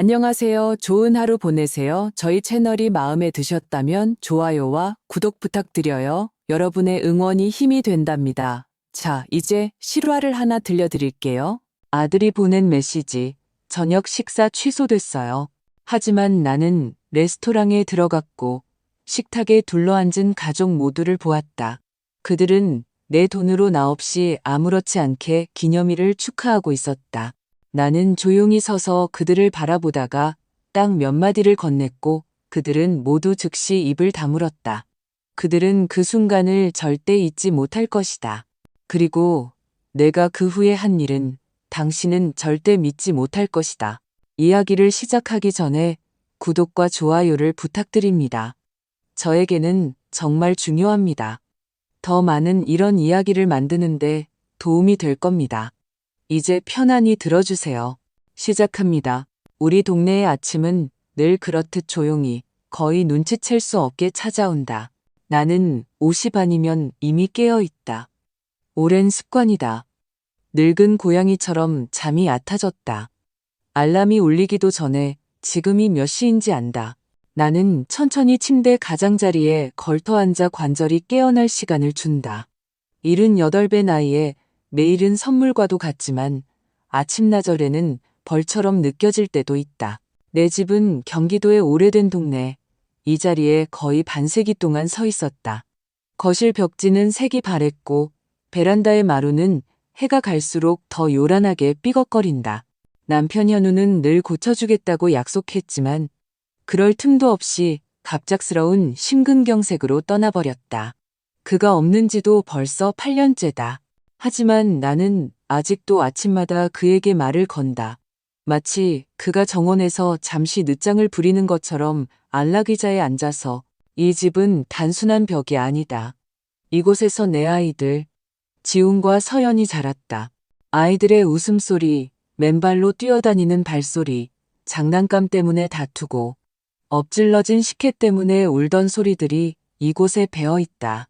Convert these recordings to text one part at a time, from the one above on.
안녕하세요. 좋은 하루 보내세요. 저희 채널이 마음에 드셨다면 좋아요와 구독 부탁드려요. 여러분의 응원이 힘이 된답니다. 자, 이제 실화를 하나 들려드릴게요. 아들이 보낸 메시지. 저녁 식사 취소됐어요. 하지만 나는 레스토랑에 들어갔고 식탁에 둘러앉은 가족 모두를 보았다. 그들은 내 돈으로 나 없이 아무렇지 않게 기념일을 축하하고 있었다. 나는 조용히 서서 그들을 바라보다가 딱 몇 마디를 건넸고 그들은 모두 즉시 입을 다물었다. 그들은 그 순간을 절대 잊지 못할 것이다. 그리고 내가 그 후에 한 일은 당신은 절대 믿지 못할 것이다. 이야기를 시작하기 전에 구독과 좋아요를 부탁드립니다. 저에게는 정말 중요합니다. 더 많은 이런 이야기를 만드는데 도움이 될 겁니다. 이제 편안히 들어주세요. 시작합니다. 우리 동네의 아침은 늘 그렇듯 조용히 거의 눈치챌 수 없게 찾아온다. 나는 50 아니면 이미 깨어 있다. 오랜 습관이다. 늙은 고양이처럼 잠이 얕아졌다. 알람이 울리기도 전에 지금이 몇 시인지 안다. 나는 천천히 침대 가장자리에 걸터앉아 관절이 깨어날 시간을 준다. 78배 나이에 매일은 선물과도 같지만 아침나절에는 벌처럼 느껴질 때도 있다. 내 집은 경기도의 오래된 동네. 이 자리에 거의 반세기 동안 서 있었다. 거실 벽지는 색이 바랬고 베란다의 마루는 해가 갈수록 더 요란하게 삐걱거린다. 남편 현우는 늘 고쳐주겠다고 약속했지만 그럴 틈도 없이 갑작스러운 심근경색으로 떠나버렸다. 그가 없는 지도 벌써 8년째다. 하지만 나는 아직도 아침마다 그에게 말을 건다. 마치 그가 정원에서 잠시 늦장을 부리는 것처럼 안락의자에 앉아서 이 집은 단순한 벽이 아니다. 이곳에서 내 아이들, 지훈과 서연이 자랐다. 아이들의 웃음소리, 맨발로 뛰어다니는 발소리, 장난감 때문에 다투고 엎질러진 식혜 때문에 울던 소리들이 이곳에 배어 있다.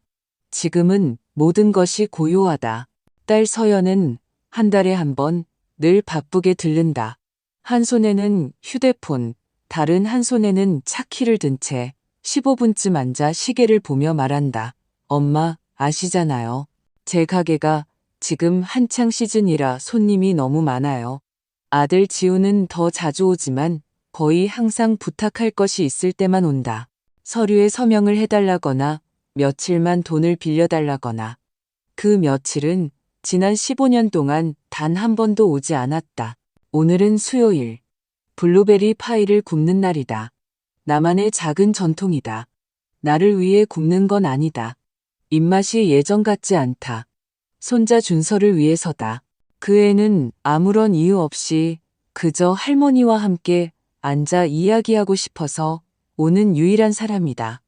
지금은 모든 것이 고요하다. 딸 서연은 한 달에 한 번 늘 바쁘게 들른다. 한 손에는 휴대폰, 다른 한 손에는 차키를 든 채 15분쯤 앉아 시계를 보며 말한다. 엄마, 아시잖아요. 제 가게가 지금 한창 시즌이라 손님이 너무 많아요. 아들 지우는 더 자주 오지만 거의 항상 부탁할 것이 있을 때만 온다. 서류에 서명을 해달라거나 며칠만 돈을 빌려달라거나. 그 며칠은 지난 15년 동안 단 한 번도 오지 않았다. 오늘은 수요일. 블루베리 파이를 굽는 날이다. 나만의 작은 전통이다. 나를 위해 굽는 건 아니다. 입맛이 예전 같지 않다. 손자 준서를 위해서다. 그 애는 아무런 이유 없이 그저 할머니와 함께 앉아 이야기하고 싶어서 오는 유일한 사람이다.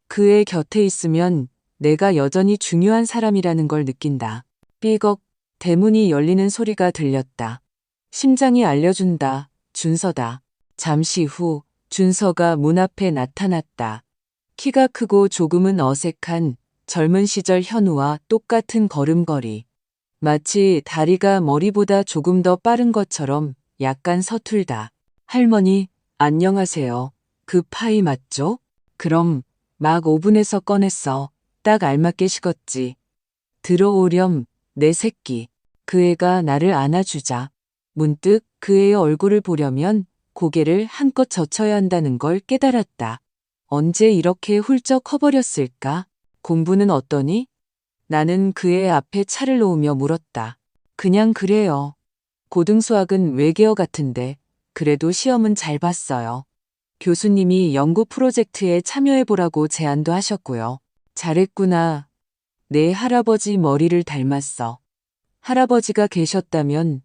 그의 곁에 있으면 내가 여전히 중요한 사람이라는 걸 느낀다. 삐걱, 대문이 열리는 소리가 들렸다. 심장이 알려준다. 준서다. 잠시 후 준서가 문 앞에 나타났다. 키가 크고 조금은 어색한 젊은 시절 현우와 똑같은 걸음걸이. 마치 다리가 머리보다 조금 더 빠른 것처럼 약간 서툴다. 할머니, 안녕하세요. 그 파이 맞죠? 그럼 막 오븐에서 꺼냈어. 딱 알맞게 식었지. 들어오렴, 내 새끼. 그 애가 나를 안아주자. 문득 그 애의 얼굴을 보려면 고개를 한껏 젖혀야 한다는 걸 깨달았다. 언제 이렇게 훌쩍 커버렸을까? 공부는 어떠니? 나는 그의 앞에 차를 놓으며 물었다. 그냥 그래요. 고등수학은 외계어 같은데 그래도 시험은 잘 봤어요. 교수님이 연구 프로젝트에 참여해보라고 제안도 하셨고요. 잘했구나. 내 할아버지 머리를 닮았어. 할아버지가 계셨다면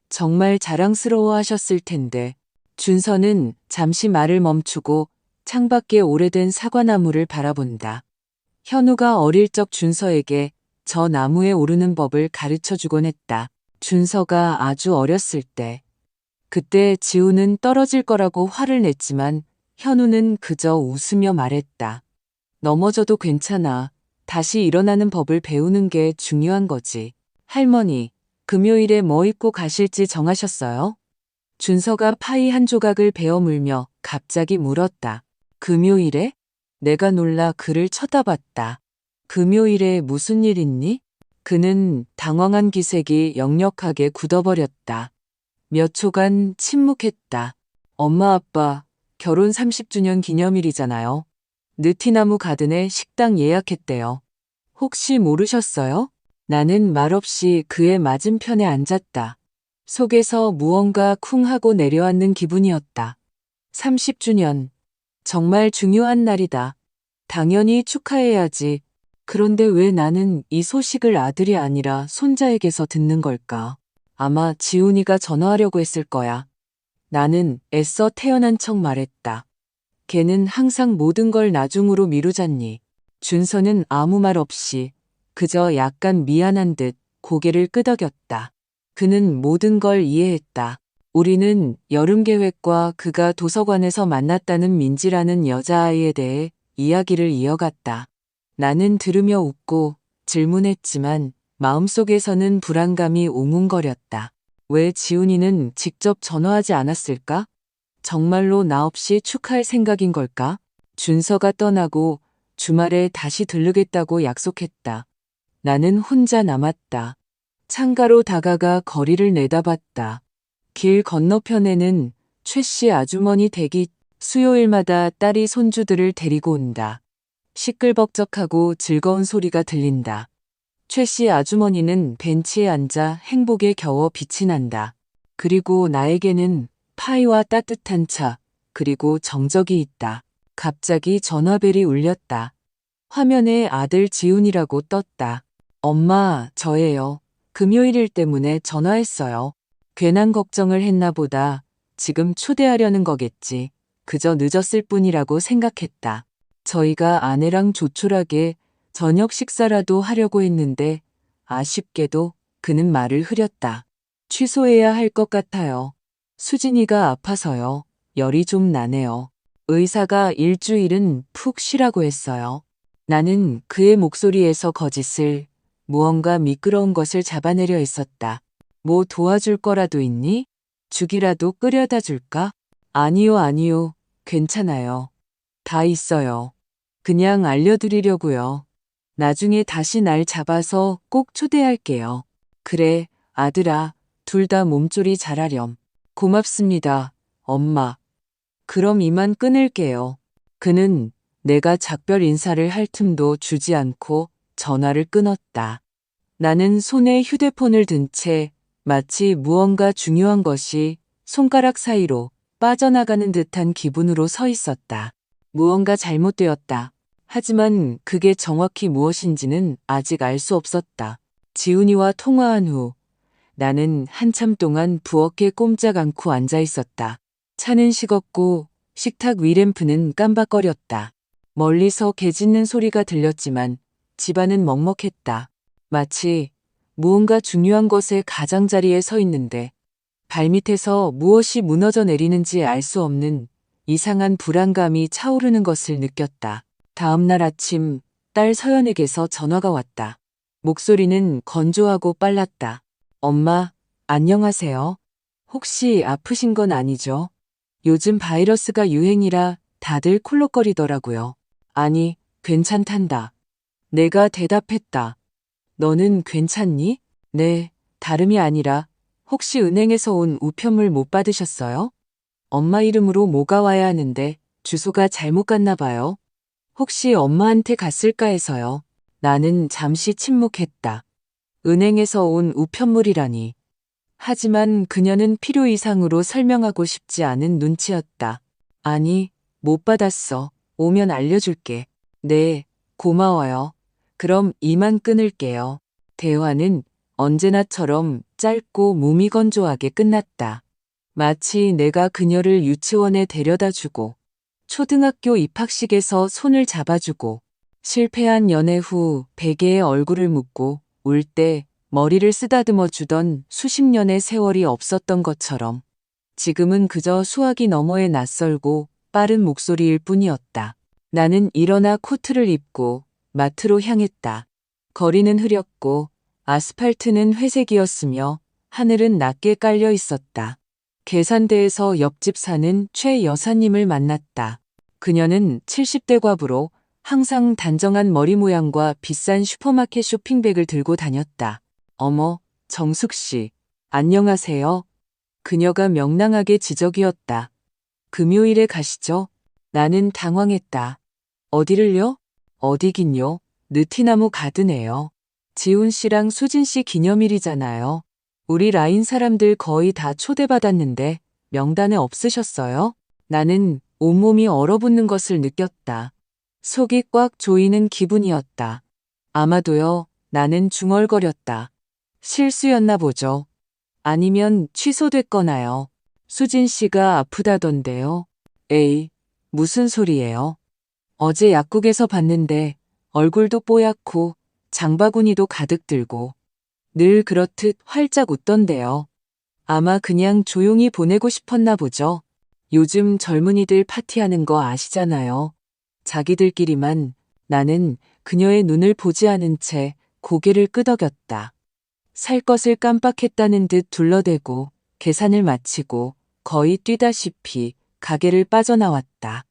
정말 자랑스러워 하셨을 텐데. 준서는 잠시 말을 멈추고 창밖의 오래된 사과나무를 바라본다. 현우가 어릴 적 준서에게 저 나무에 오르는 법을 가르쳐 주곤 했다. 준서가 아주 어렸을 때. 그때 지우는 떨어질 거라고 화를 냈지만 현우는 그저 웃으며 말했다. 넘어져도 괜찮아. 다시 일어나는 법을 배우는 게 중요한 거지. 할머니, 금요일에 뭐 입고 가실지 정하셨어요? 준서가 파이 한 조각을 베어 물며 갑자기 물었다. 금요일에? 내가 놀라 그를 쳐다봤다. 금요일에 무슨 일 있니? 그는 당황한 기색이 역력하게 굳어버렸다. 몇 초간 침묵했다. 엄마 아빠 결혼 30주년 기념일이잖아요. 느티나무 가든에 식당 예약했대요. 혹시 모르셨어요? 나는 말없이 그의 맞은편에 앉았다. 속에서 무언가 쿵 하고 내려앉는 기분이었다. 30주년. 정말 중요한 날이다. 당연히 축하해야지. 그런데 왜 나는 이 소식을 아들이 아니라 손자에게서 듣는 걸까? 아마 지훈이가 전화하려고 했을 거야. 나는 애써 태어난 척 말했다. 걔는 항상 모든 걸 나중으로 미루잖니. 준서는 아무 말 없이 그저 약간 미안한 듯 고개를 끄덕였다. 그는 모든 걸 이해했다. 우리는 여름 계획과 그가 도서관에서 만났다는 민지라는 여자아이에 대해 이야기를 이어갔다. 나는 들으며 웃고 질문했지만 마음속에서는 불안감이 웅웅거렸다. 왜 지훈이는 직접 전화하지 않았을까? 정말로 나 없이 축하할 생각인 걸까? 준서가 떠나고 주말에 다시 들르겠다고 약속했다. 나는 혼자 남았다. 창가로 다가가 거리를 내다봤다. 길 건너편에는 최 씨 아주머니 댁이 수요일마다 딸이 손주들을 데리고 온다. 시끌벅적하고 즐거운 소리가 들린다. 최 씨 아주머니는 벤치에 앉아 행복에 겨워 빛이 난다. 그리고 나에게는 파이와 따뜻한 차, 그리고 정적이 있다. 갑자기 전화벨이 울렸다. 화면에 아들 지훈이라고 떴다. 엄마, 저예요. 금요일일 때문에 전화했어요. 괜한 걱정을 했나 보다. 지금 초대하려는 거겠지. 그저 늦었을 뿐이라고 생각했다. 저희가 아내랑 조촐하게 저녁 식사라도 하려고 했는데 아쉽게도 그는 말을 흐렸다. 취소해야 할 것 같아요. 수진이가 아파서요. 열이 좀 나네요. 의사가 일주일은 푹 쉬라고 했어요. 나는 그의 목소리에서 거짓을, 무언가 미끄러운 것을 잡아내려 했었다. 뭐 도와줄 거라도 있니? 죽이라도 끓여다 줄까? 아니요, 아니요. 괜찮아요. 다 있어요. 그냥 알려드리려고요. 나중에 다시 날 잡아서 꼭 초대할게요. 그래, 아들아. 둘 다 몸조리 잘하렴. 고맙습니다, 엄마. 그럼 이만 끊을게요. 그는 내가 작별 인사를 할 틈도 주지 않고 전화를 끊었다. 나는 손에 휴대폰을 든 채 마치 무언가 중요한 것이 손가락 사이로 빠져나가는 듯한 기분으로 서 있었다. 무언가 잘못되었다. 하지만 그게 정확히 무엇인지는 아직 알 수 없었다. 지훈이와 통화한 후 나는 한참 동안 부엌에 꼼짝 않고 앉아 있었다. 차는 식었고 식탁 위 램프는 깜박거렸다. 멀리서 개 짖는 소리가 들렸지만 집안은 먹먹했다. 마치 무언가 중요한 것의 가장자리에 서 있는데 발밑에서 무엇이 무너져 내리는지 알 수 없는 이상한 불안감이 차오르는 것을 느꼈다. 다음 날 아침 딸 서연에게서 전화가 왔다. 목소리는 건조하고 빨랐다. 엄마, 안녕하세요. 혹시 아프신 건 아니죠? 요즘 바이러스가 유행이라 다들 콜록거리더라고요. 아니, 괜찮단다. 내가 대답했다. 너는 괜찮니? 네, 다름이 아니라 혹시 은행에서 온 우편물 못 받으셨어요? 엄마 이름으로 뭐가 와야 하는데 주소가 잘못 갔나 봐요. 혹시 엄마한테 갔을까 해서요. 나는 잠시 침묵했다. 은행에서 온 우편물이라니. 하지만 그녀는 필요 이상으로 설명하고 싶지 않은 눈치였다. 아니, 못 받았어. 오면 알려줄게. 네, 고마워요. 그럼 이만 끊을게요. 대화는 언제나처럼 짧고 무미건조하게 끝났다. 마치 내가 그녀를 유치원에 데려다 주고 초등학교 입학식에서 손을 잡아주고 실패한 연애 후 베개에 얼굴을 묻고 울 때 머리를 쓰다듬어 주던 수십 년의 세월이 없었던 것처럼 지금은 그저 수화기 너머의 낯설고 빠른 목소리일 뿐이었다. 나는 일어나 코트를 입고 마트로 향했다. 거리는 흐렸고 아스팔트는 회색이었으며 하늘은 낮게 깔려 있었다. 계산대에서 옆집 사는 최 여사님을 만났다. 그녀는 70대 과부로 항상 단정한 머리 모양과 비싼 슈퍼마켓 쇼핑백을 들고 다녔다. 어머, 정숙 씨. 안녕하세요. 그녀가 명랑하게 지적이었다. 금요일에 가시죠? 나는 당황했다. 어디를요? 어디긴요? 느티나무 가드네요. 지훈 씨랑 수진 씨 기념일이잖아요. 우리 라인 사람들 거의 다 초대받았는데 명단에 없으셨어요? 나는 온몸이 얼어붙는 것을 느꼈다. 속이 꽉 조이는 기분이었다. 아마도요, 나는 중얼거렸다. 실수였나 보죠. 아니면 취소됐거나요. 수진 씨가 아프다던데요. 에이, 무슨 소리예요? 어제 약국에서 봤는데 얼굴도 뽀얗고 장바구니도 가득 들고 늘 그렇듯 활짝 웃던데요. 아마 그냥 조용히 보내고 싶었나 보죠. 요즘 젊은이들 파티하는 거 아시잖아요. 자기들끼리만. 나는 그녀의 눈을 보지 않은 채 고개를 끄덕였다. 살 것을 깜빡했다는 듯 둘러대고 계산을 마치고 거의 뛰다시피 가게를 빠져나왔다.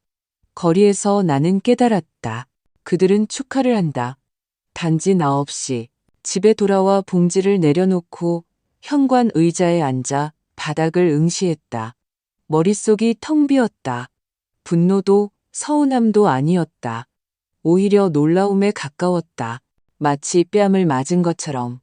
거리에서 나는 깨달았다. 그들은 축하를 한다. 단지 나 없이. 집에 돌아와 봉지를 내려놓고 현관 의자에 앉아 바닥을 응시했다. 머릿속이 텅 비었다. 분노도 서운함도 아니었다. 오히려 놀라움에 가까웠다. 마치 뺨을 맞은 것처럼.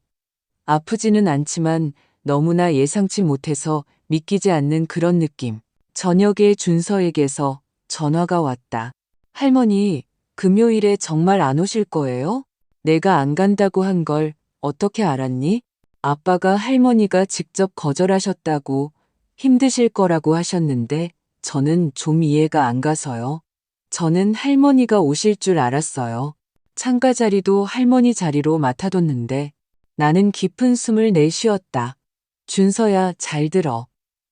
아프지는 않지만 너무나 예상치 못해서 믿기지 않는 그런 느낌. 저녁에 준서에게서 전화가 왔다. 할머니, 금요일에 정말 안 오실 거예요? 내가 안 간다고 한 걸 어떻게 알았니? 아빠가 할머니가 직접 거절하셨다고 힘드실 거라고 하셨는데 저는 좀 이해가 안 가서요. 저는 할머니가 오실 줄 알았어요. 창가 자리도 할머니 자리로 맡아뒀는데 나는 깊은 숨을 내쉬었다. 준서야, 잘 들어.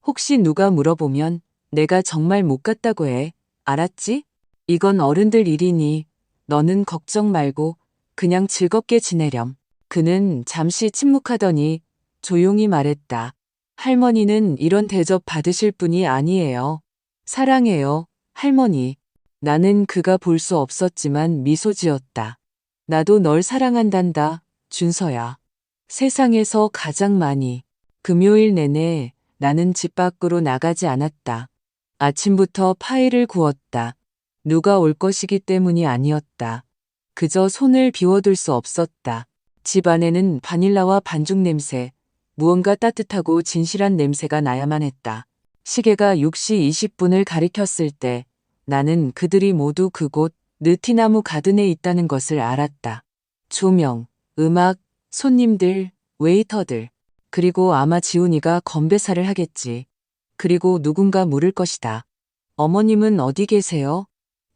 혹시 누가 물어보면 내가 정말 못 갔다고 해. 알았지? 이건 어른들 일이니 너는 걱정 말고 그냥 즐겁게 지내렴. 그는 잠시 침묵하더니 조용히 말했다. 할머니는 이런 대접 받으실 분이 아니에요. 사랑해요, 할머니. 나는 그가 볼 수 없었지만 미소 지었다. 나도 널 사랑한단다, 준서야. 세상에서 가장 많이. 금요일 내내 나는 집 밖으로 나가지 않았다. 아침부터 파이를 구웠다. 누가 올 것이기 때문이 아니었다. 그저 손을 비워둘 수 없었다. 집 안에는 바닐라와 반죽 냄새, 무언가 따뜻하고 진실한 냄새가 나야만 했다. 시계가 6시 20분을 가리켰을 때 나는 그들이 모두 그곳 느티나무 가든에 있다는 것을 알았다. 조명, 음악, 손님들, 웨이터들, 그리고 아마 지훈이가 건배사를 하겠지. 그리고 누군가 물을 것이다. 어머님은 어디 계세요?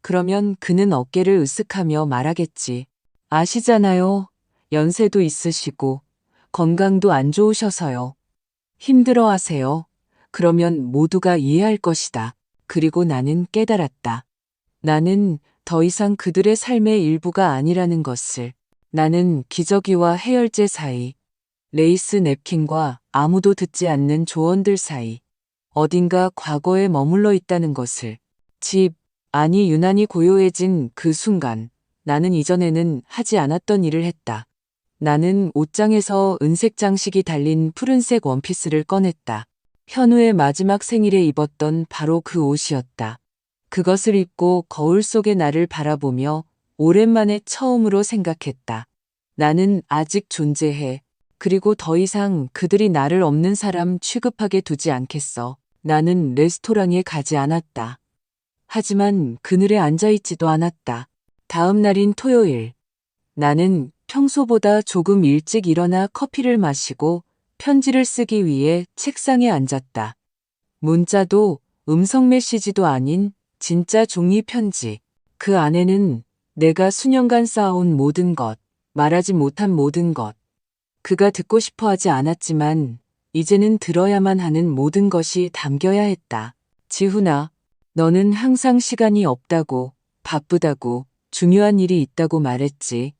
그러면 그는 어깨를 으쓱하며 말하겠지. 아시잖아요. 연세도 있으시고 건강도 안 좋으셔서요. 힘들어하세요. 그러면 모두가 이해할 것이다. 그리고 나는 깨달았다. 나는 더 이상 그들의 삶의 일부가 아니라는 것을. 나는 기저귀와 해열제 사이, 레이스 냅킨과 아무도 듣지 않는 조언들 사이, 어딘가 과거에 머물러 있다는 것을. 집, 아니 유난히 고요해진 그 순간, 나는 이전에는 하지 않았던 일을 했다. 나는 옷장에서 은색 장식이 달린 푸른색 원피스를 꺼냈다. 현우의 마지막 생일에 입었던 바로 그 옷이었다. 그것을 입고 거울 속의 나를 바라보며 오랜만에 처음으로 생각했다. 나는 아직 존재해. 그리고 더 이상 그들이 나를 없는 사람 취급하게 두지 않겠어. 나는 레스토랑에 가지 않았다. 하지만 그늘에 앉아있지도 않았다. 다음 날인 토요일. 나는 평소보다 조금 일찍 일어나 커피를 마시고 편지를 쓰기 위해 책상에 앉았다. 문자도 음성 메시지도 아닌 진짜 종이 편지. 그 안에는 내가 수년간 쌓아온 모든 것, 말하지 못한 모든 것. 그가 듣고 싶어 하지 않았지만 이제는 들어야만 하는 모든 것이 담겨야 했다. 지훈아, 너는 항상 시간이 없다고, 바쁘다고, 중요한 일이 있다고 말했지.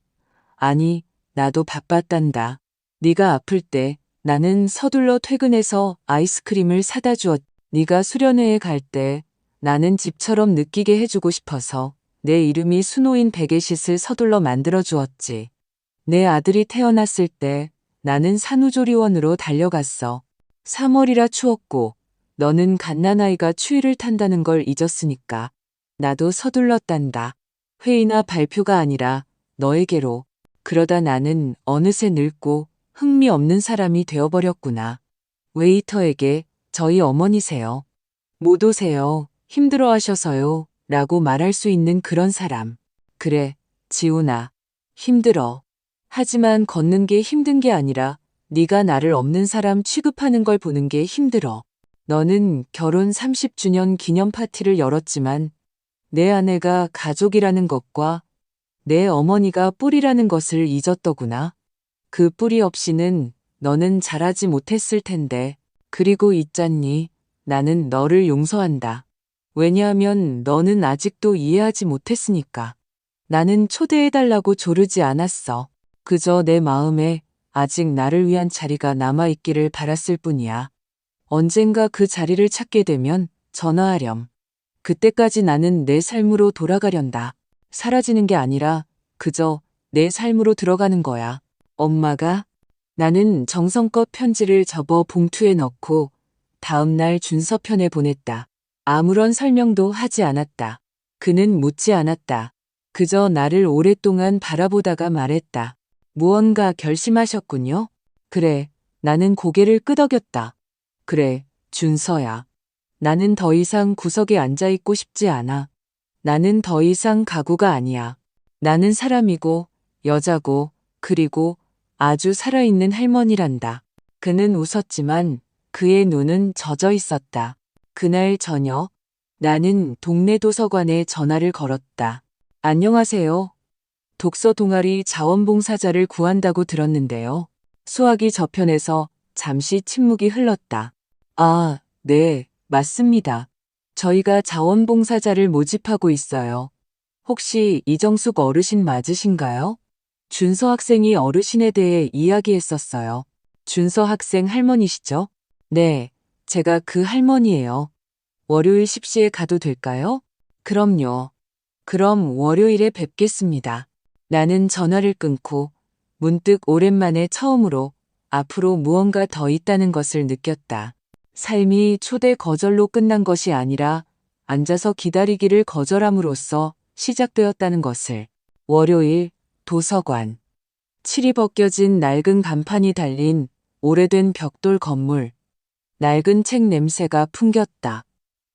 아니, 나도 바빴단다. 네가 아플 때 나는 서둘러 퇴근해서 아이스크림을 사다 주었지. 네가 수련회에 갈 때 나는 집처럼 느끼게 해주고 싶어서 내 이름이 수노인 베개싯을 서둘러 만들어 주었지. 내 아들이 태어났을 때 나는 산후조리원으로 달려갔어. 3월이라 추웠고 너는 갓난아이가 추위를 탄다는 걸 잊었으니까 나도 서둘렀단다. 회의나 발표가 아니라 너에게로. 그러다 나는 어느새 늙고 흥미 없는 사람이 되어버렸구나. 웨이터에게 저희 어머니세요. 못 오세요. 힘들어하셔서요. 라고 말할 수 있는 그런 사람. 그래, 지훈아. 힘들어. 하지만 걷는 게 힘든 게 아니라 네가 나를 없는 사람 취급하는 걸 보는 게 힘들어. 너는 결혼 30주년 기념 파티를 열었지만 내 아내가 가족이라는 것과 내 어머니가 뿌리라는 것을 잊었더구나. 그 뿌리 없이는 너는 자라지 못했을 텐데. 그리고 있잖니. 나는 너를 용서한다. 왜냐하면 너는 아직도 이해하지 못했으니까. 나는 초대해달라고 조르지 않았어. 그저 내 마음에 아직 나를 위한 자리가 남아있기를 바랐을 뿐이야. 언젠가 그 자리를 찾게 되면 전화하렴. 그때까지 나는 내 삶으로 돌아가련다. 사라지는 게 아니라 그저 내 삶으로 들어가는 거야. 엄마가? 나는 정성껏 편지를 접어 봉투에 넣고 다음날 준서편에 보냈다. 아무런 설명도 하지 않았다. 그는 묻지 않았다. 그저 나를 오랫동안 바라보다가 말했다. 무언가 결심하셨군요. 그래, 나는 고개를 끄덕였다. 그래, 준서야. 나는 더 이상 구석에 앉아있고 싶지 않아. 나는 더 이상 가구가 아니야. 나는 사람이고, 여자고, 그리고 아주 살아있는 할머니란다. 그는 웃었지만 그의 눈은 젖어 있었다. 그날 저녁, 나는 동네 도서관에 전화를 걸었다. 안녕하세요. 독서 동아리 자원봉사자를 구한다고 들었는데요. 수학이 저편에서 잠시 침묵이 흘렀다. 아, 네, 맞습니다. 저희가 자원봉사자를 모집하고 있어요. 혹시 이정숙 어르신 맞으신가요? 준서 학생이 어르신에 대해 이야기했었어요. 준서 학생 할머니시죠? 네, 제가 그 할머니예요. 월요일 10시에 가도 될까요? 그럼요. 그럼 월요일에 뵙겠습니다. 나는 전화를 끊고 문득 오랜만에 처음으로 앞으로 무언가 더 있다는 것을 느꼈다. 삶이 초대 거절로 끝난 것이 아니라 앉아서 기다리기를 거절함으로써 시작되었다는 것을. 월요일 도서관. 칠이 벗겨진 낡은 간판이 달린 오래된 벽돌 건물. 낡은 책 냄새가 풍겼다.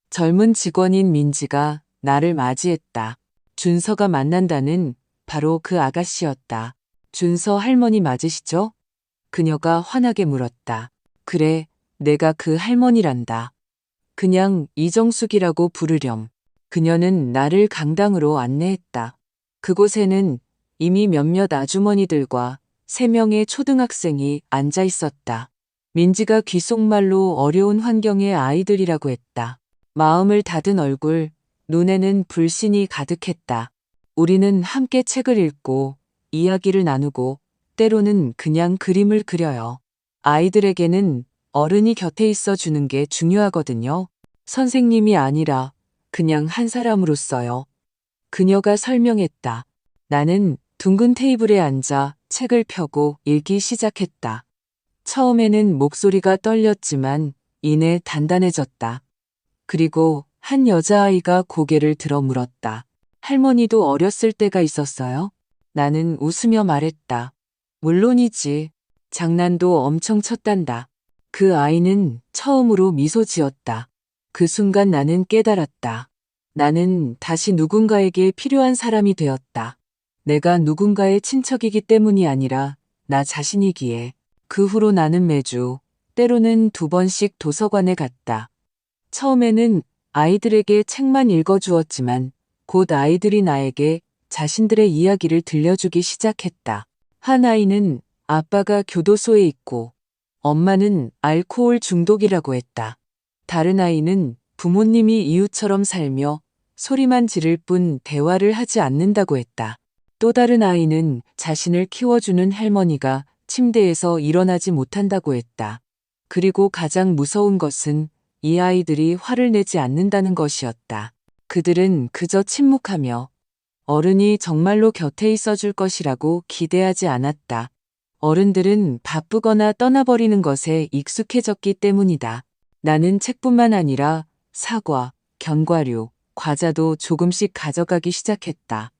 젊은 직원인 민지가 나를 맞이했다. 준서가 만난다는 바로 그 아가씨였다. 준서 할머니 맞으시죠? 그녀가 환하게 물었다. 그래, 내가 그 할머니란다. 그냥 이정숙이라고 부르렴. 그녀는 나를 강당으로 안내했다. 그곳에는 이미 몇몇 아주머니들과 3명의 초등학생이 앉아 있었다. 민지가 귓속말로 어려운 환경의 아이들이라고 했다. 마음을 닫은 얼굴, 눈에는 불신이 가득했다. 우리는 함께 책을 읽고 이야기를 나누고 때로는 그냥 그림을 그려요. 아이들에게는 어른이 곁에 있어 주는 게 중요하거든요. 선생님이 아니라 그냥 한 사람으로서요. 그녀가 설명했다. 나는 둥근 테이블에 앉아 책을 펴고 읽기 시작했다. 처음에는 목소리가 떨렸지만 이내 단단해졌다. 그리고 한 여자아이가 고개를 들어 물었다. 할머니도 어렸을 때가 있었어요? 나는 웃으며 말했다. 물론이지. 장난도 엄청 쳤단다. 그 아이는 처음으로 미소 지었다. 그 순간 나는 깨달았다. 나는 다시 누군가에게 필요한 사람이 되었다. 내가 누군가의 친척이기 때문이 아니라 나 자신이기에. 그 후로 나는 매주, 때로는 2번씩 도서관에 갔다. 처음에는 아이들에게 책만 읽어주었지만 곧 아이들이 나에게 자신들의 이야기를 들려주기 시작했다. 한 아이는 아빠가 교도소에 있고 엄마는 알코올 중독이라고 했다. 다른 아이는 부모님이 이웃처럼 살며 소리만 지를 뿐 대화를 하지 않는다고 했다. 또 다른 아이는 자신을 키워주는 할머니가 침대에서 일어나지 못한다고 했다. 그리고 가장 무서운 것은 이 아이들이 화를 내지 않는다는 것이었다. 그들은 그저 침묵하며 어른이 정말로 곁에 있어줄 것이라고 기대하지 않았다. 어른들은 바쁘거나 떠나버리는 것에 익숙해졌기 때문이다. 나는 책뿐만 아니라 사과, 견과류, 과자도 조금씩 가져가기 시작했다.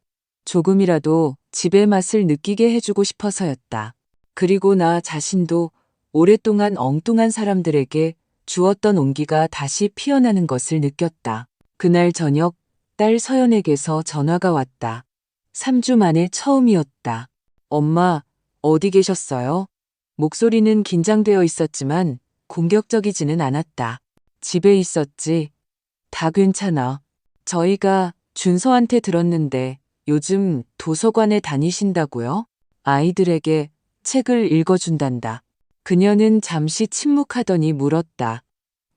조금이라도 집의 맛을 느끼게 해주고 싶어서였다. 그리고 나 자신도 오랫동안 엉뚱한 사람들에게 주었던 온기가 다시 피어나는 것을 느꼈다. 그날 저녁 딸 서연에게서 전화가 왔다. 3주 만에 처음이었다. 엄마, 어디 계셨어요? 목소리는 긴장되어 있었지만 공격적이지는 않았다. 집에 있었지. 다 괜찮아. 저희가 준서한테 들었는데 요즘 도서관에 다니신다고요? 아이들에게 책을 읽어준단다. 그녀는 잠시 침묵하더니 물었다.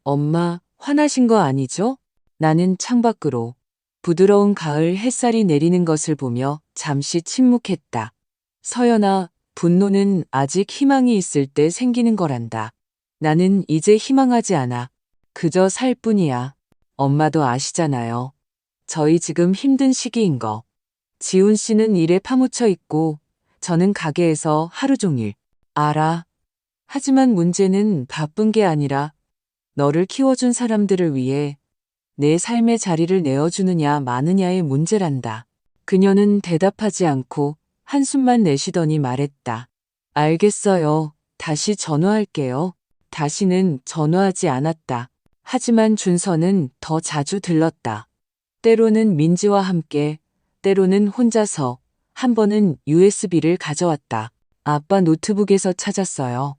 엄마, 화나신 거 아니죠? 나는 창밖으로 부드러운 가을 햇살이 내리는 것을 보며 잠시 침묵했다. 서연아, 분노는 아직 희망이 있을 때 생기는 거란다. 나는 이제 희망하지 않아. 그저 살 뿐이야. 엄마도 아시잖아요. 저희 지금 힘든 시기인 거. 지훈 씨는 일에 파묻혀 있고 저는 가게에서 하루 종일. 알아. 하지만 문제는 바쁜 게 아니라 너를 키워준 사람들을 위해 내 삶의 자리를 내어주느냐 마느냐의 문제란다. 그녀는 대답하지 않고 한숨만 내쉬더니 말했다. 알겠어요. 다시 전화할게요. 다시는 전화하지 않았다. 하지만 준서는 더 자주 들렀다. 때로는 민지와 함께, 때로는 혼자서, 한 번은 USB를 가져왔다. 아빠 노트북에서 찾았어요.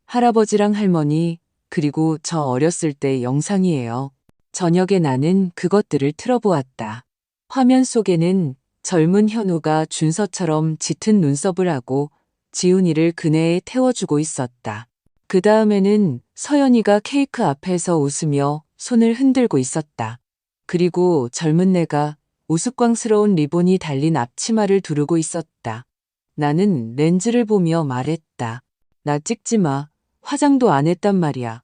할아버지랑 할머니, 그리고 저 어렸을 때 영상이에요. 저녁에 나는 그것들을 틀어보았다. 화면 속에는 젊은 현우가 준서처럼 짙은 눈썹을 하고 지훈이를 그네에 태워주고 있었다. 그 다음에는 서연이가 케이크 앞에서 웃으며 손을 흔들고 있었다. 그리고 젊은 내가 우스꽝스러운 리본이 달린 앞치마를 두르고 있었다. 나는 렌즈를 보며 말했다. 나 찍지 마. 화장도 안 했단 말이야.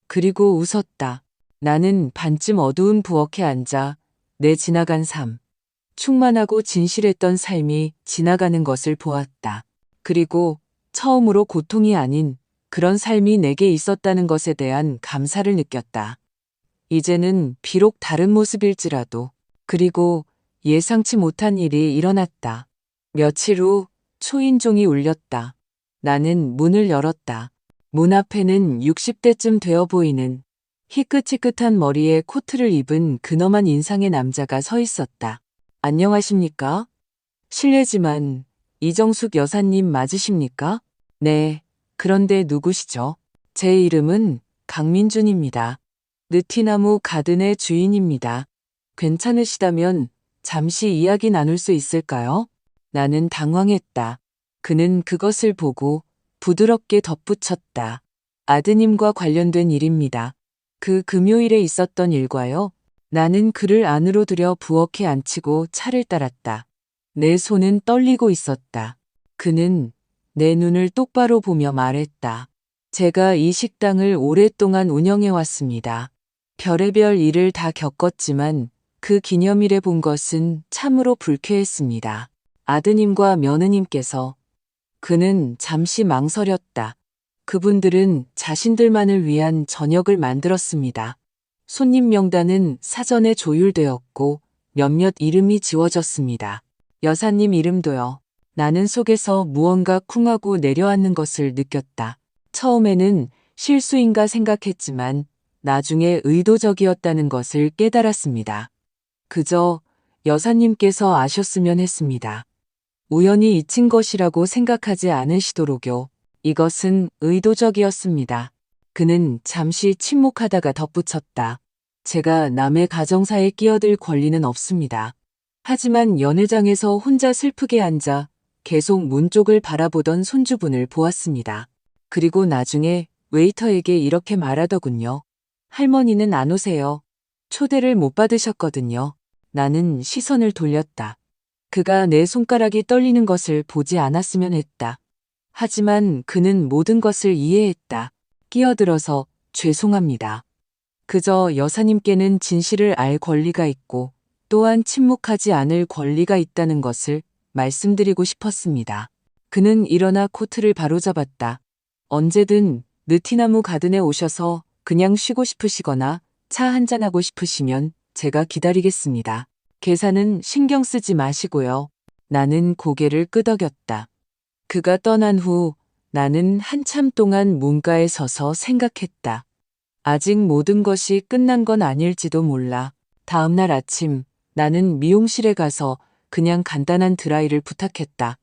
그리고 웃었다. 나는 반쯤 어두운 부엌에 앉아 내 지나간 삶, 충만하고 진실했던 삶이 지나가는 것을 보았다. 그리고 처음으로 고통이 아닌 그런 삶이 내게 있었다는 것에 대한 감사를 느꼈다. 이제는 비록 다른 모습일지라도. 그리고 예상치 못한 일이 일어났다. 며칠 후 초인종이 울렸다. 나는 문을 열었다. 문 앞에는 60대쯤 되어 보이는 희끗희끗한 머리에 코트를 입은 근엄한 인상의 남자가 서 있었다. 안녕하십니까? 실례지만 이정숙 여사님 맞으십니까? 네, 그런데 누구시죠? 제 이름은 강민준입니다. 느티나무 가든의 주인입니다. 괜찮으시다면 잠시 이야기 나눌 수 있을까요? 나는 당황했다. 그는 그것을 보고 부드럽게 덧붙였다. 아드님과 관련된 일입니다. 그 금요일에 있었던 일과요. 나는 그를 안으로 들여 부엌에 앉히고 차를 따랐다. 내 손은 떨리고 있었다. 그는 내 눈을 똑바로 보며 말했다. 제가 이 식당을 오랫동안 운영해 왔습니다. 별의별 일을 다 겪었지만 그 기념일에 본 것은 참으로 불쾌했습니다. 아드님과 며느님께서. 그는 잠시 망설였다. 그분들은 자신들만을 위한 저녁을 만들었습니다. 손님 명단은 사전에 조율되었고 몇몇 이름이 지워졌습니다. 여사님 이름도요. 나는 속에서 무언가 쿵하고 내려앉는 것을 느꼈다. 처음에는 실수인가 생각했지만 나중에 의도적이었다는 것을 깨달았습니다. 그저 여사님께서 아셨으면 했습니다. 우연히 잊힌 것이라고 생각하지 않으시도록요. 이것은 의도적이었습니다. 그는 잠시 침묵하다가 덧붙였다. 제가 남의 가정사에 끼어들 권리는 없습니다. 하지만 연회장에서 혼자 슬프게 앉아 계속 문 쪽을 바라보던 손주분을 보았습니다. 그리고 나중에 웨이터에게 이렇게 말하더군요. 할머니는 안 오세요. 초대를 못 받으셨거든요. 나는 시선을 돌렸다. 그가 내 손가락이 떨리는 것을 보지 않았으면 했다. 하지만 그는 모든 것을 이해했다. 끼어들어서 죄송합니다. 그저 여사님께는 진실을 알 권리가 있고 또한 침묵하지 않을 권리가 있다는 것을 말씀드리고 싶었습니다. 그는 일어나 코트를 바로잡았다. 언제든 느티나무 가든에 오셔서 그냥 쉬고 싶으시거나 차 한잔하고 싶으시면 제가 기다리겠습니다. 계산은 신경 쓰지 마시고요. 나는 고개를 끄덕였다. 그가 떠난 후 나는 한참 동안 문가에 서서 생각했다. 아직 모든 것이 끝난 건 아닐지도 몰라. 다음 날 아침 나는 미용실에 가서 그냥 간단한 드라이를 부탁했다.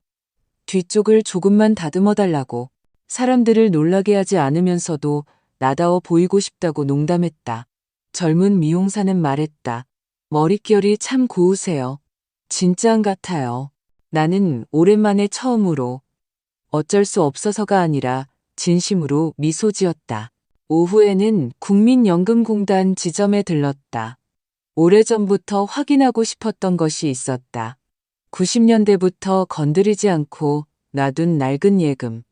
뒤쪽을 조금만 다듬어 달라고. 사람들을 놀라게 하지 않으면서도 나다워 보이고 싶다고 농담했다. 젊은 미용사는 말했다. 머릿결이 참 고우세요. 진짜 안 같아요. 나는 오랜만에 처음으로 어쩔 수 없어서가 아니라 진심으로 미소 지었다. 오후에는 국민연금공단 지점에 들렀다. 오래전부터 확인하고 싶었던 것이 있었다. 90년대부터 건드리지 않고 놔둔 낡은 예금.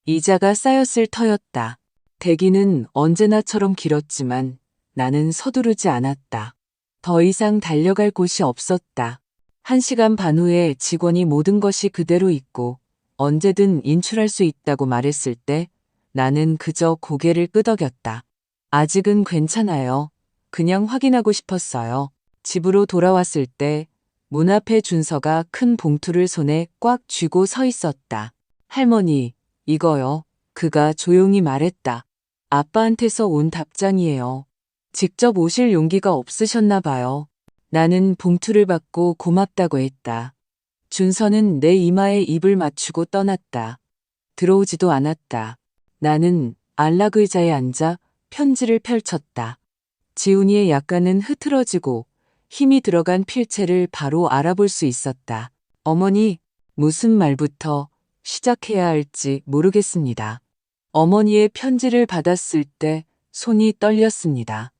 이자가 쌓였을 터였다. 대기는 언제나처럼 길었지만 나는 서두르지 않았다. 더 이상 달려갈 곳이 없었다. 1시간 반 후에 직원이 모든 것이 그대로 있고 언제든 인출할 수 있다고 말했을 때 나는 그저 고개를 끄덕였다. 아직은 괜찮아요. 그냥 확인하고 싶었어요. 집으로 돌아왔을 때 문 앞에 준서가 큰 봉투를 손에 꽉 쥐고 서 있었다. 할머니, 이거요. 그가 조용히 말했다. 아빠한테서 온 답장이에요. 직접 오실 용기가 없으셨나 봐요. 나는 봉투를 받고 고맙다고 했다. 준서는 내 이마에 입을 맞추고 떠났다. 들어오지도 않았다. 나는 안락 의자에 앉아 편지를 펼쳤다. 지훈이의 약간은 흐트러지고 힘이 들어간 필체를 바로 알아볼 수 있었다. 어머니, 무슨 말부터 시작해야 할지 모르겠습니다. 어머니의 편지를 받았을 때 손이 떨렸습니다.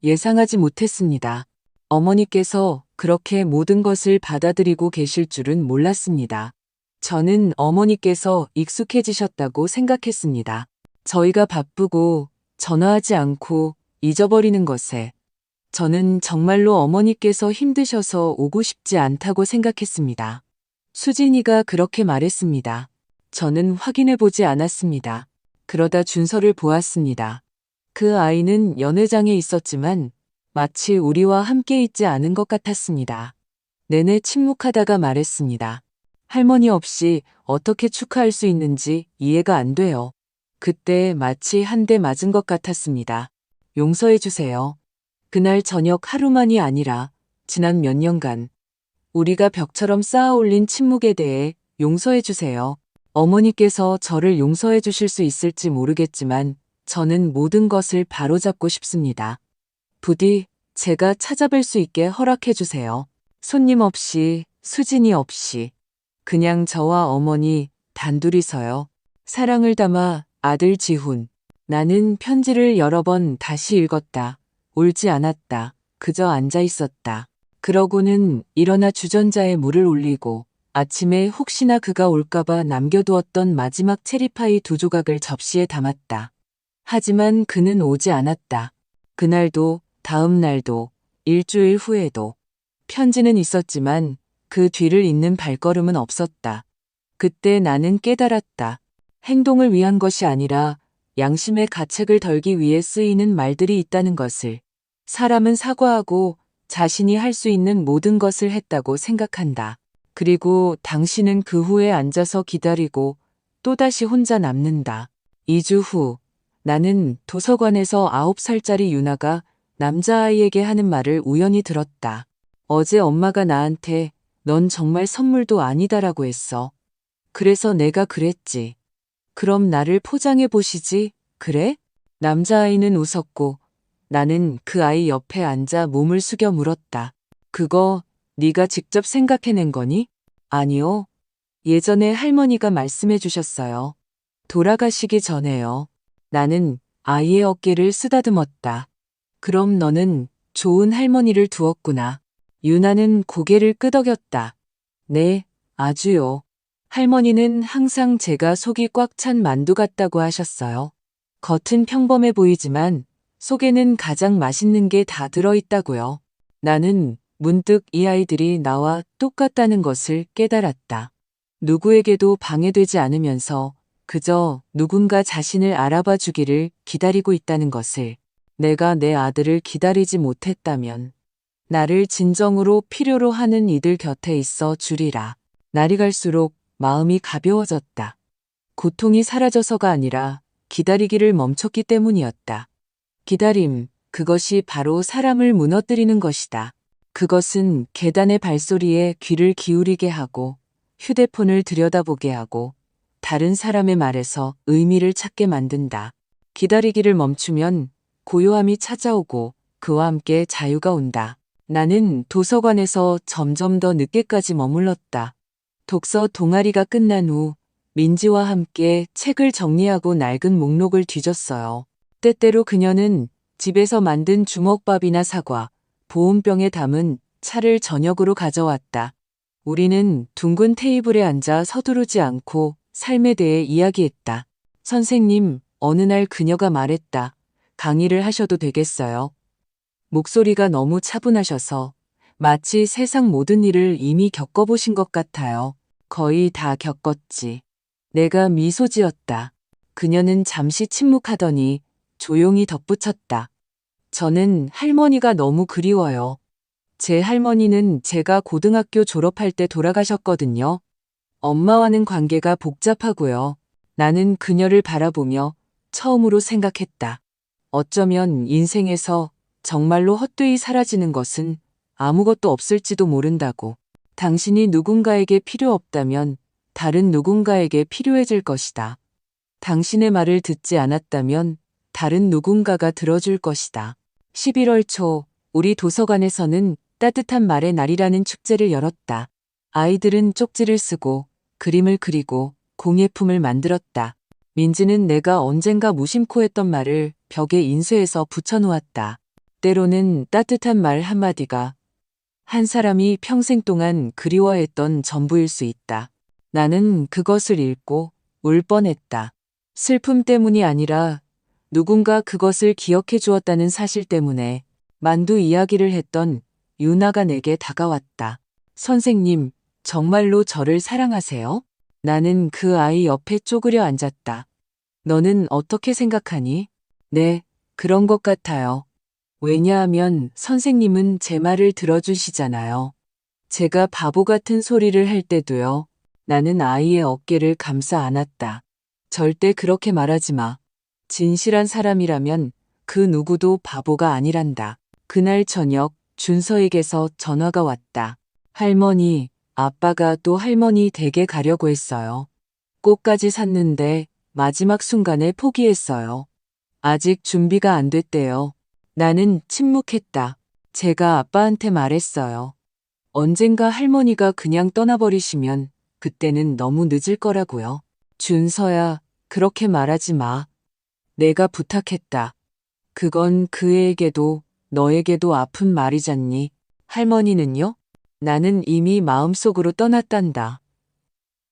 예상하지 못했습니다. 어머니께서 그렇게 모든 것을 받아들이고 계실 줄은 몰랐습니다. 저는 어머니께서 익숙해지셨다고 생각했습니다. 저희가 바쁘고 전화하지 않고 잊어버리는 것에 저는 정말로 어머니께서 힘드셔서 오고 싶지 않다고 생각했습니다. 수진이가 그렇게 말했습니다. 저는 확인해보지 않았습니다. 그러다 준서를 보았습니다. 그 아이는 연회장에 있었지만 마치 우리와 함께 있지 않은 것 같았습니다. 내내 침묵하다가 말했습니다. 할머니 없이 어떻게 축하할 수 있는지 이해가 안 돼요. 그때 마치 한 대 맞은 것 같았습니다. 용서해 주세요. 그날 저녁 하루만이 아니라 지난 몇 년간 우리가 벽처럼 쌓아올린 침묵에 대해 용서해 주세요. 어머니께서 저를 용서해 주실 수 있을지 모르겠지만 저는 모든 것을 바로잡고 싶습니다. 부디 제가 찾아뵐 수 있게 허락해 주세요. 손님 없이, 수진이 없이, 그냥 저와 어머니 단둘이서요. 사랑을 담아 아들 지훈. 나는 편지를 여러 번 다시 읽었다. 울지 않았다. 그저 앉아 있었다. 그러고는 일어나 주전자에 물을 올리고 아침에 혹시나 그가 올까봐 남겨두었던 마지막 체리파이 2조각을 접시에 담았다. 하지만 그는 오지 않았다. 그날도, 다음 날도, 일주일 후에도. 편지는 있었지만 그 뒤를 잇는 발걸음은 없었다. 그때 나는 깨달았다. 행동을 위한 것이 아니라 양심의 가책을 덜기 위해 쓰이는 말들이 있다는 것을. 사람은 사과하고 자신이 할 수 있는 모든 것을 했다고 생각한다. 그리고 당신은 그 후에 앉아서 기다리고 또다시 혼자 남는다. 2주 후 나는 도서관에서 9살짜리 유나가 남자아이에게 하는 말을 우연히 들었다. 어제 엄마가 나한테 넌 정말 선물도 아니다라고 했어. 그래서 내가 그랬지. 그럼 나를 포장해 보시지, 그래? 남자아이는 웃었고 나는 그 아이 옆에 앉아 몸을 숙여 물었다. 그거 네가 직접 생각해낸 거니? 아니요. 예전에 할머니가 말씀해 주셨어요. 돌아가시기 전에요. 나는 아이의 어깨를 쓰다듬었다. 그럼 너는 좋은 할머니를 두었구나. 유나는 고개를 끄덕였다. 네, 아주요. 할머니는 항상 제가 속이 꽉 찬 만두 같다고 하셨어요. 겉은 평범해 보이지만 속에는 가장 맛있는 게 다 들어있다고요. 나는 문득 이 아이들이 나와 똑같다는 것을 깨달았다. 누구에게도 방해되지 않으면서 그저 누군가 자신을 알아봐 주기를 기다리고 있다는 것을. 내가 내 아들을 기다리지 못했다면 나를 진정으로 필요로 하는 이들 곁에 있어 주리라. 날이 갈수록 마음이 가벼워졌다. 고통이 사라져서가 아니라 기다리기를 멈췄기 때문이었다. 기다림, 그것이 바로 사람을 무너뜨리는 것이다. 그것은 계단의 발소리에 귀를 기울이게 하고 휴대폰을 들여다보게 하고 다른 사람의 말에서 의미를 찾게 만든다. 기다리기를 멈추면 고요함이 찾아오고 그와 함께 자유가 온다. 나는 도서관에서 점점 더 늦게까지 머물렀다. 독서 동아리가 끝난 후 민지와 함께 책을 정리하고 낡은 목록을 뒤졌어요. 때때로 그녀는 집에서 만든 주먹밥이나 사과, 보온병에 담은 차를 저녁으로 가져왔다. 우리는 둥근 테이블에 앉아 서두르지 않고 삶에 대해 이야기했다. 선생님, 어느 날 그녀가 말했다. 강의를 하셔도 되겠어요. 목소리가 너무 차분하셔서 마치 세상 모든 일을 이미 겪어보신 것 같아요. 거의 다 겪었지. 내가 미소 지었다. 그녀는 잠시 침묵하더니 조용히 덧붙였다. 저는 할머니가 너무 그리워요. 제 할머니는 제가 고등학교 졸업할 때 돌아가셨거든요. 엄마와는 관계가 복잡하고요. 나는 그녀를 바라보며 처음으로 생각했다. 어쩌면 인생에서 정말로 헛되이 사라지는 것은 아무것도 없을지도 모른다고. 당신이 누군가에게 필요 없다면 다른 누군가에게 필요해질 것이다. 당신의 말을 듣지 않았다면 다른 누군가가 들어줄 것이다. 11월 초, 우리 도서관에서는 따뜻한 말의 날이라는 축제를 열었다. 아이들은 쪽지를 쓰고 그림을 그리고 공예품을 만들었다. 민지는 내가 언젠가 무심코 했던 말을 벽에 인쇄해서 붙여놓았다. 때로는 따뜻한 말 한마디가 한 사람이 평생 동안 그리워했던 전부일 수 있다. 나는 그것을 읽고 울 뻔했다. 슬픔 때문이 아니라 누군가 그것을 기억해 주었다는 사실 때문에. 만두 이야기를 했던 유나가 내게 다가왔다. 선생님, 정말로 저를 사랑하세요? 나는 그 아이 옆에 쪼그려 앉았다. 너는 어떻게 생각하니? 네, 그런 것 같아요. 왜냐하면 선생님은 제 말을 들어주시잖아요. 제가 바보 같은 소리를 할 때도요. 나는 아이의 어깨를 감싸 안았다. 절대 그렇게 말하지 마. 진실한 사람이라면 그 누구도 바보가 아니란다. 그날 저녁 준서에게서 전화가 왔다. 할머니, 아빠가 또 할머니 댁에 가려고 했어요. 꽃까지 샀는데 마지막 순간에 포기했어요. 아직 준비가 안 됐대요. 나는 침묵했다. 제가 아빠한테 말했어요. 언젠가 할머니가 그냥 떠나버리시면 그때는 너무 늦을 거라고요. 준서야, 그렇게 말하지 마. 내가 부탁했다. 그건 그 애에게도 너에게도 아픈 말이잖니. 할머니는요? 나는 이미 마음속으로 떠났단다.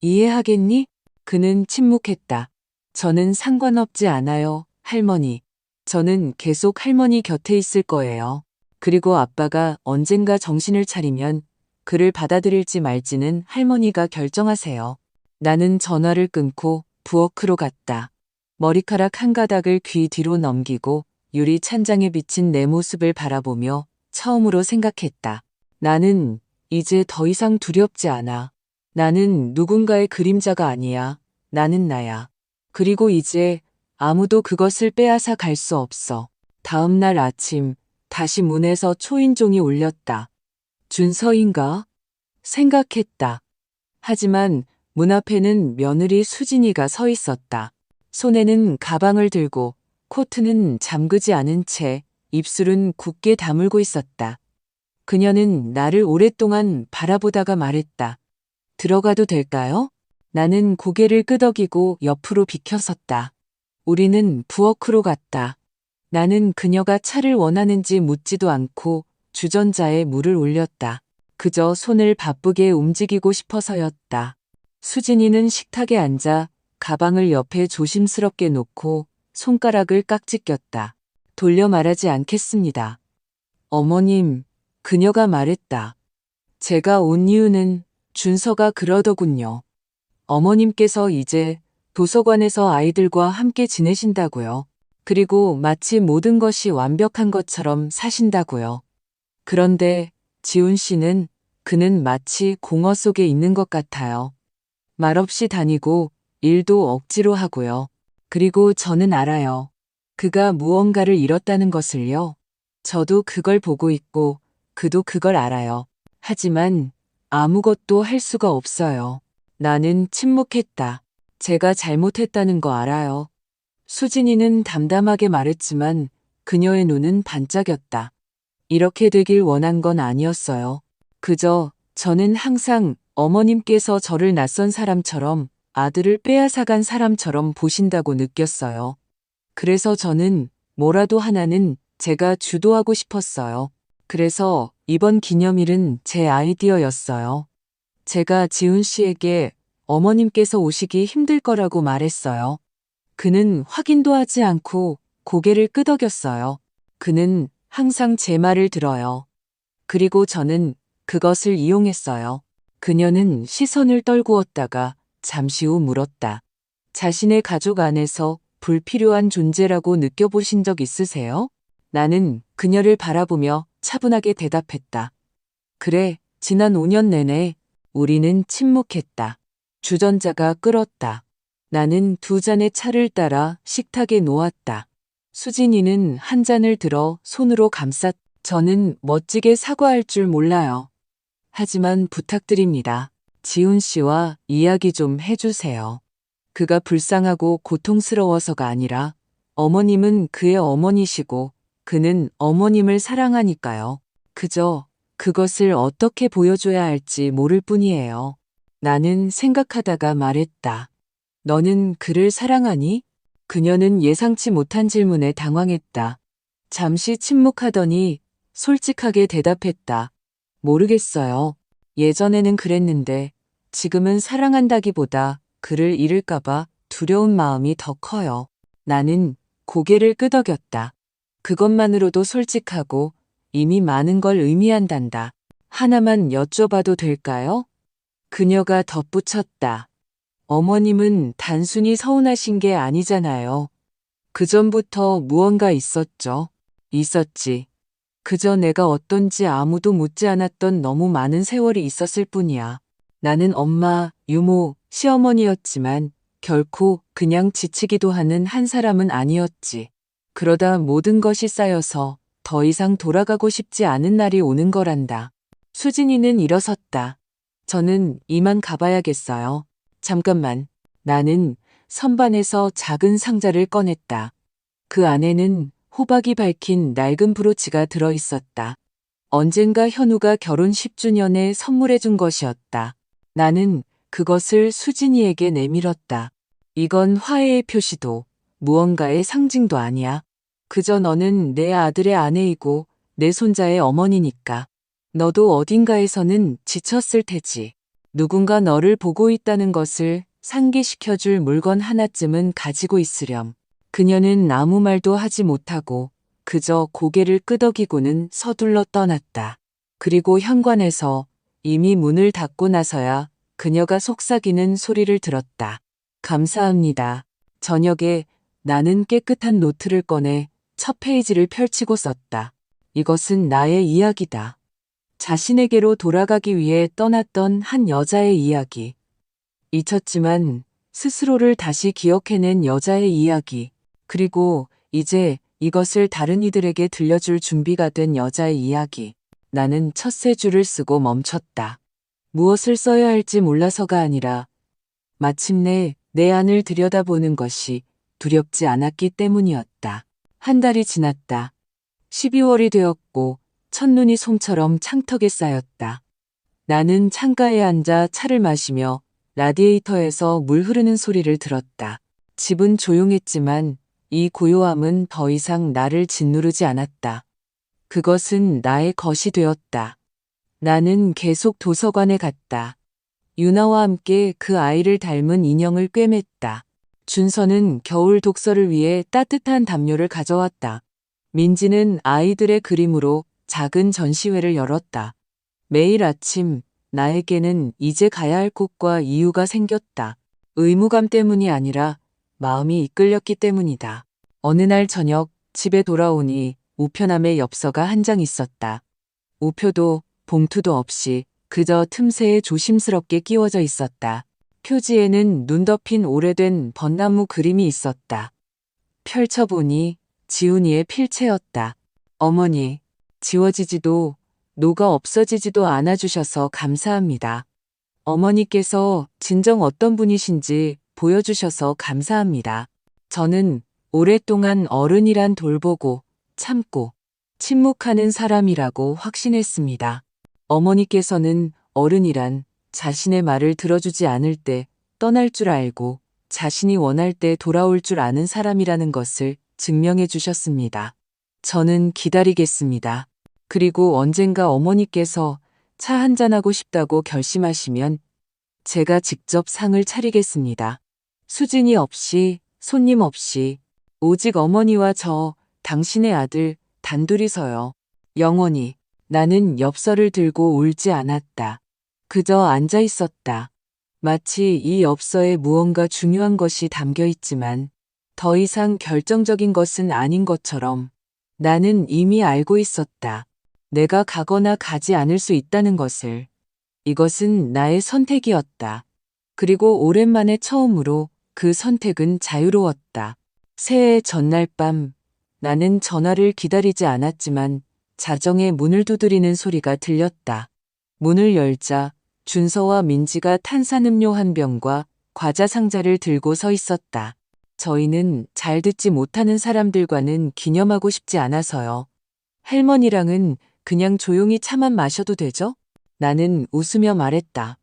이해하겠니? 그는 침묵했다. 저는 상관없지 않아요, 할머니. 저는 계속 할머니 곁에 있을 거예요. 그리고 아빠가 언젠가 정신을 차리면 그를 받아들일지 말지는 할머니가 결정하세요. 나는 전화를 끊고 부엌으로 갔다. 머리카락 한 가닥을 귀 뒤로 넘기고 유리 찬장에 비친 내 모습을 바라보며 처음으로 생각했다. 나는 이제 더 이상 두렵지 않아. 나는 누군가의 그림자가 아니야. 나는 나야. 그리고 이제 아무도 그것을 빼앗아 갈 수 없어. 다음 날 아침 다시 문에서 초인종이 울렸다. 준서인가? 생각했다. 하지만 문 앞에는 며느리 수진이가 서 있었다. 손에는 가방을 들고 코트는 잠그지 않은 채 입술은 굳게 다물고 있었다. 그녀는 나를 오랫동안 바라보다가 말했다. 들어가도 될까요? 나는 고개를 끄덕이고 옆으로 비켜섰다. 우리는 부엌으로 갔다. 나는 그녀가 차를 원하는지 묻지도 않고 주전자에 물을 올렸다. 그저 손을 바쁘게 움직이고 싶어서였다. 수진이는 식탁에 앉아 가방을 옆에 조심스럽게 놓고 손가락을 깍지 꼈다. 돌려 말하지 않겠습니다. 어머님, 그녀가 말했다. 제가 온 이유는 준서가 그러더군요. 어머님께서 이제 도서관에서 아이들과 함께 지내신다고요. 그리고 마치 모든 것이 완벽한 것처럼 사신다고요. 그런데 지훈 씨는 그는 마치 공허 속에 있는 것 같아요. 말없이 다니고 일도 억지로 하고요. 그리고 저는 알아요. 그가 무언가를 잃었다는 것을요. 저도 그걸 보고 있고 그도 그걸 알아요. 하지만 아무것도 할 수가 없어요. 나는 침묵했다. 제가 잘못했다는 거 알아요. 수진이는 담담하게 말했지만 그녀의 눈은 반짝였다. 이렇게 되길 원한 건 아니었어요. 그저 저는 항상 어머님께서 저를 낯선 사람처럼 아들을 빼앗아간 사람처럼 보신다고 느꼈어요. 그래서 저는 뭐라도 하나는 제가 주도하고 싶었어요. 그래서 이번 기념일은 제 아이디어였어요. 제가 지훈 씨에게 어머님께서 오시기 힘들 거라고 말했어요. 그는 확인도 하지 않고 고개를 끄덕였어요. 그는 항상 제 말을 들어요. 그리고 저는 그것을 이용했어요. 그녀는 시선을 떨구었다가 잠시 후 물었다. 자신의 가족 안에서 불필요한 존재라고 느껴보신 적 있으세요? 나는 그녀를 바라보며 차분하게 대답했다. 그래, 지난 5년 내내 우리는 침묵했다. 주전자가 끓었다. 나는 두 잔의 차를 따라 식탁에 놓았다. 수진이는 한 잔을 들어 손으로 감쌌. 저는 멋지게 사과할 줄 몰라요. 하지만 부탁드립니다. 지훈 씨와 이야기 좀 해주세요. 그가 불쌍하고 고통스러워서가 아니라 어머님은 그의 어머니시고 그는 어머님을 사랑하니까요. 그저 그것을 어떻게 보여줘야 할지 모를 뿐이에요. 나는 생각하다가 말했다. 너는 그를 사랑하니? 그녀는 예상치 못한 질문에 당황했다. 잠시 침묵하더니 솔직하게 대답했다. 모르겠어요. 예전에는 그랬는데 지금은 사랑한다기보다 그를 잃을까봐 두려운 마음이 더 커요. 나는 고개를 끄덕였다. 그것만으로도 솔직하고 이미 많은 걸 의미한단다. 하나만 여쭤봐도 될까요? 그녀가 덧붙였다. 어머님은 단순히 서운하신 게 아니잖아요. 그전부터 무언가 있었죠. 있었지. 그저 내가 어떤지 아무도 묻지 않았던 너무 많은 세월이 있었을 뿐이야. 나는 엄마, 유모, 시어머니였지만 결코 그냥 지치기도 하는 한 사람은 아니었지. 그러다 모든 것이 쌓여서 더 이상 돌아가고 싶지 않은 날이 오는 거란다. 수진이는 일어섰다. 저는 이만 가봐야겠어요. 잠깐만. 나는 선반에서 작은 상자를 꺼냈다. 그 안에는 호박이 밝힌 낡은 브로치가 들어있었다. 언젠가 현우가 결혼 10주년에 선물해준 것이었다. 나는 그것을 수진이에게 내밀었다. 이건 화해의 표시도 무언가의 상징도 아니야. 그저 너는 내 아들의 아내이고 내 손자의 어머니니까. 너도 어딘가에서는 지쳤을 테지. 누군가 너를 보고 있다는 것을 상기시켜줄 물건 하나쯤은 가지고 있으렴. 그녀는 아무 말도 하지 못하고 그저 고개를 끄덕이고는 서둘러 떠났다. 그리고 현관에서 이미 문을 닫고 나서야 그녀가 속삭이는 소리를 들었다. 감사합니다. 저녁에 나는 깨끗한 노트를 꺼내 첫 페이지를 펼치고 썼다. 이것은 나의 이야기다. 자신에게로 돌아가기 위해 떠났던 한 여자의 이야기. 잊혔지만 스스로를 다시 기억해낸 여자의 이야기. 그리고 이제 이것을 다른 이들에게 들려줄 준비가 된 여자의 이야기. 나는 첫 세 줄을 쓰고 멈췄다. 무엇을 써야 할지 몰라서가 아니라 마침내 내 안을 들여다보는 것이 두렵지 않았기 때문이었다. 한 달이 지났다. 12월이 되었고 첫눈이 솜처럼 창턱에 쌓였다. 나는 창가에 앉아 차를 마시며 라디에이터에서 물 흐르는 소리를 들었다. 집은 조용했지만 이 고요함은 더 이상 나를 짓누르지 않았다. 그것은 나의 것이 되었다. 나는 계속 도서관에 갔다. 유나와 함께 그 아이를 닮은 인형을 꿰맸다. 준서는 겨울 독서를 위해 따뜻한 담요를 가져왔다. 민지는 아이들의 그림으로 작은 전시회를 열었다. 매일 아침 나에게는 이제 가야 할 곳과 이유가 생겼다. 의무감 때문이 아니라 마음이 이끌렸기 때문이다. 어느 날 저녁 집에 돌아오니 우편함에 엽서가 한 장 있었다. 우표도 봉투도 없이 그저 틈새에 조심스럽게 끼워져 있었다. 표지에는 눈 덮인 오래된 벚나무 그림이 있었다. 펼쳐보니 지훈이의 필체였다. 어머니, 지워지지도 녹아 없어지지도 않아주셔서 감사합니다. 어머니께서 진정 어떤 분이신지 보여주셔서 감사합니다. 저는 오랫동안 어른이란 돌보고 참고 침묵하는 사람이라고 확신했습니다. 어머니께서는 어른이란 자신의 말을 들어주지 않을 때 떠날 줄 알고 자신이 원할 때 돌아올 줄 아는 사람이라는 것을 증명해 주셨습니다. 저는 기다리겠습니다. 그리고 언젠가 어머니께서 차 한잔하고 싶다고 결심하시면 제가 직접 상을 차리겠습니다. 수진이 없이, 손님 없이, 오직 어머니와 저, 당신의 아들, 단둘이서요. 영원히. 나는 엽서를 들고 울지 않았다. 그저 앉아 있었다. 마치 이 엽서에 무언가 중요한 것이 담겨 있지만 더 이상 결정적인 것은 아닌 것처럼 나는 이미 알고 있었다. 내가 가거나 가지 않을 수 있다는 것을. 이것은 나의 선택이었다. 그리고 오랜만에 처음으로 그 선택은 자유로웠다. 새해 전날 밤 나는 전화를 기다리지 않았지만 자정의 문을 두드리는 소리가 들렸다. 문을 열자 준서와 민지가 탄산음료 한 병과 과자 상자를 들고 서 있었다. 저희는 잘 듣지 못하는 사람들과는 기념하고 싶지 않아서요. 할머니랑은 그냥 조용히 차만 마셔도 되죠? 나는 웃으며 말했다.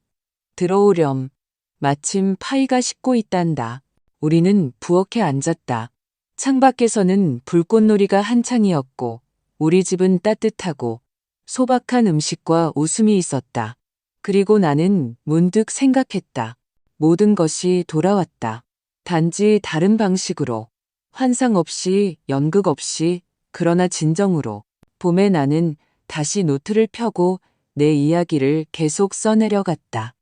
들어오렴. 마침 파이가 식고 있단다. 우리는 부엌에 앉았다. 창밖에서는 불꽃놀이가 한창이었고 우리 집은 따뜻하고 소박한 음식과 웃음이 있었다. 그리고 나는 문득 생각했다. 모든 것이 돌아왔다. 단지 다른 방식으로. 환상 없이, 연극 없이, 그러나 진정으로. 봄에 나는 다시 노트를 펴고 내 이야기를 계속 써내려갔다.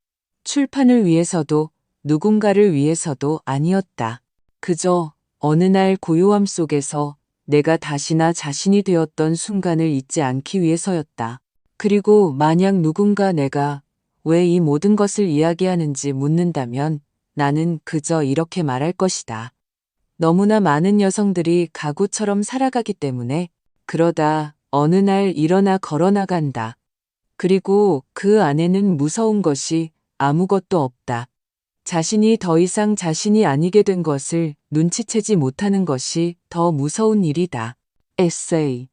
출판을 위해서도 누군가를 위해서도 아니었다. 그저 어느 날 고요함 속에서 내가 다시 나 자신이 되었던 순간을 잊지 않기 위해서였다. 그리고 만약 누군가 내가 왜 이 모든 것을 이야기하는지 묻는다면 나는 그저 이렇게 말할 것이다. 너무나 많은 여성들이 가구처럼 살아가기 때문에 그러다 어느 날 일어나 걸어나간다. 그리고 그 안에는 무서운 것이 아무것도 없다. 자신이 더 이상 자신이 아니게 된 것을 눈치채지 못하는 것이 더 무서운 일이다. 에세이